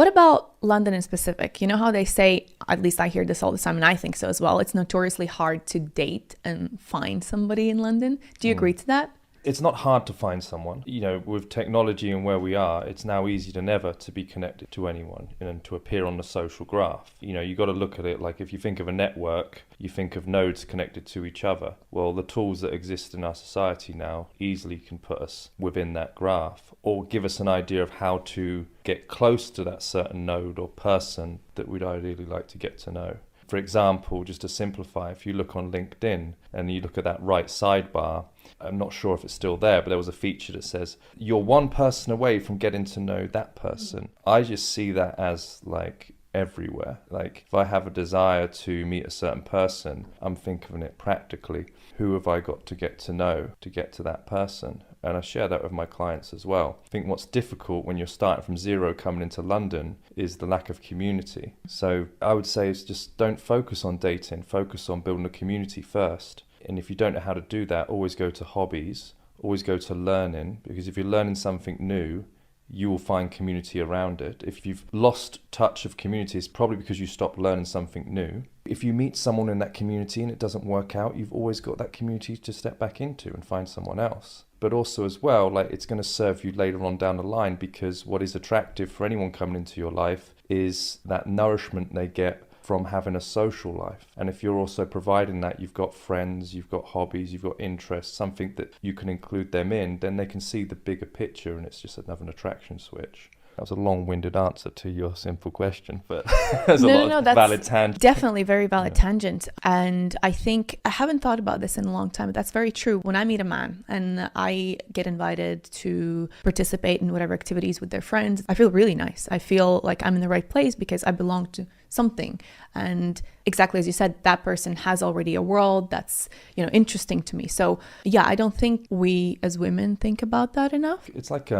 What about London in specific? You know how they say, at least I hear this all the time, and I think so as well, it's notoriously hard to date and find somebody in London. Do you agree to that? It's not hard to find someone. You know, with technology and where we are, it's now easier than ever to be connected to anyone and to appear on the social graph. You know, you got to look at it like if you think of a network, you think of nodes connected to each other. Well, the tools that exist in our society now easily can put us within that graph or give us an idea of how to get close to that certain node or person that we'd ideally like to get to know. For example, just to simplify, if you look on LinkedIn and you look at that right sidebar, I'm not sure if it's still there, but there was a feature that says, you're one person away from getting to know that person. I just see that as like everywhere. Like if I have a desire to meet a certain person, I'm thinking of it practically. Who have I got to get to know to get to that person? And I share that with my clients as well. I think what's difficult when you're starting from zero coming into London is the lack of community. So I would say is just don't focus on dating, focus on building a community first. And if you don't know how to do that, always go to hobbies, always go to learning, because if you're learning something new, you will find community around it. If you've lost touch of community, it's probably because you stopped learning something new. If you meet someone in that community and it doesn't work out, you've always got that community to step back into and find someone else. But also as well, like it's going to serve you later on down the line, because what is attractive for anyone coming into your life is that nourishment they get from having a social life. And if you're also providing that, you've got friends, you've got hobbies, you've got interests, something that you can include them in, then they can see the bigger picture and it's just another attraction switch. That was a long-winded answer to your simple question, but there's a lot of valid tangent. Definitely very valid tangent. And I think I haven't thought about this in a long time, but that's very true. When I meet a man and I get invited to participate in whatever activities with their friends, I feel really nice. I feel like I'm in the right place because I belong to something. And exactly as you said, that person has already a world that's, interesting to me. So yeah, I don't think we as women think about that enough. It's like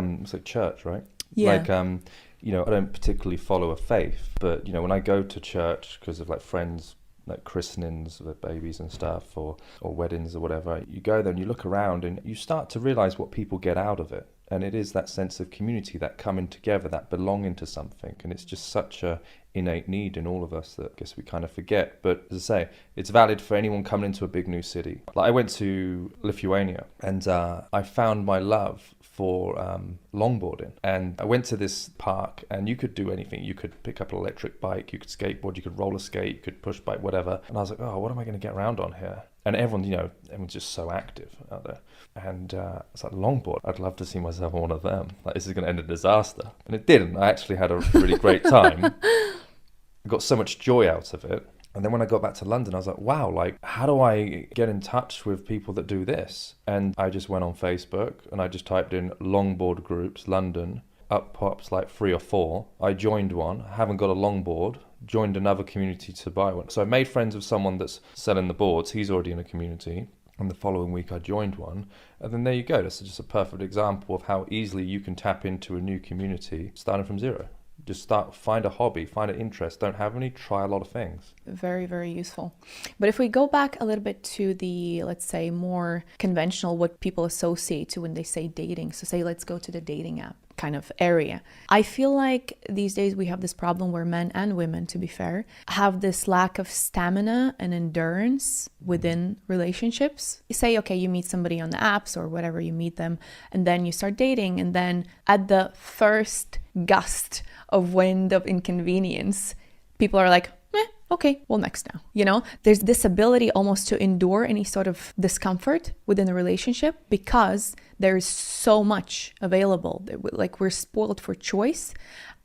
church, right? Yeah. Like, I don't particularly follow a faith, but, when I go to church because of like friends, like christenings of babies and stuff or weddings or whatever, you go there and you look around and you start to realize what people get out of it. And it is that sense of community, that coming together, that belonging to something. And it's just such a innate need in all of us that I guess we kind of forget. But as I say, it's valid for anyone coming into a big new city. Like I went to Lithuania and I found my love for longboarding. And I went to this park and you could do anything. You could pick up an electric bike, you could skateboard, you could roller skate, you could push bike, whatever. And I was like, oh, what am I going to get around on here? And everyone's just so active out there. And it's like longboard. I'd love to see myself on one of them. Like this is going to end in disaster. And it didn't. I actually had a really great time. I got so much joy out of it. And then when I got back to London, I was like, wow, like, how do I get in touch with people that do this? And I just went on Facebook and I just typed in longboard groups, London. Up pops like 3 or 4. I joined one. I haven't got a longboard. Joined another community to buy one. So I made friends with someone that's selling the boards. He's already in a community. And the following week I joined one. And then there you go. That's just a perfect example of how easily you can tap into a new community starting from zero. Just find a hobby, find an interest. Don't have any, try a lot of things. Very, very useful. But if we go back a little bit to the, let's say, more conventional, what people associate to when they say dating. So say, let's go to the dating app kind of area. I feel like these days we have this problem where men and women, to be fair, have this lack of stamina and endurance within relationships. You say, okay, you meet somebody on the apps or whatever, you meet them, and then you start dating, and then at the first gust of wind of inconvenience, people are like, okay, well, next now. There's this ability almost to endure any sort of discomfort within a relationship because there's so much available. Like we're spoiled for choice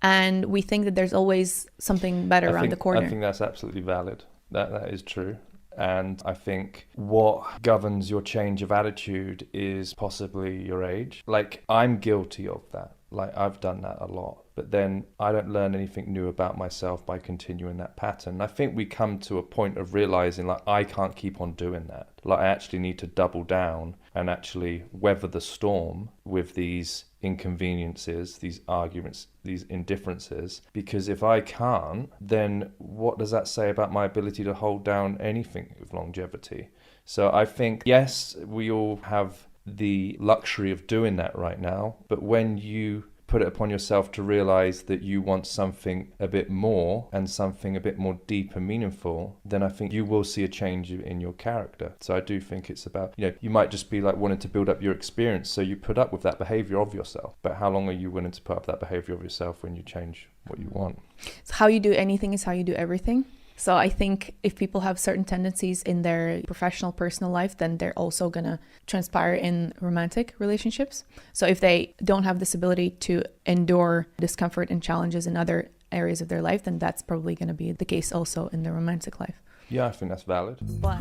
and we think that there's always something better around the corner. I think that's absolutely valid. That is true. And I think what governs your change of attitude is possibly your age. Like I'm guilty of that. Like I've done that a lot. But then I don't learn anything new about myself by continuing that pattern. I think we come to a point of realizing like I can't keep on doing that. Like I actually need to double down and actually weather the storm with these inconveniences, these arguments, these indifferences. Because if I can't, then what does that say about my ability to hold down anything with longevity? So I think, yes, we all have the luxury of doing that right now. But when you put it upon yourself to realize that you want something a bit more and something a bit more deep and meaningful, then I think you will see a change in your character. So I do think it's about, you might just be like wanting to build up your experience, so you put up with that behavior of yourself. But how long are you willing to put up that behavior of yourself when you change what you want? So how you do anything is how you do everything. So I think if people have certain tendencies in their professional, personal life, then they're also going to transpire in romantic relationships. So if they don't have this ability to endure discomfort and challenges in other areas of their life, then that's probably going to be the case also in their romantic life. Yeah, I think that's valid. But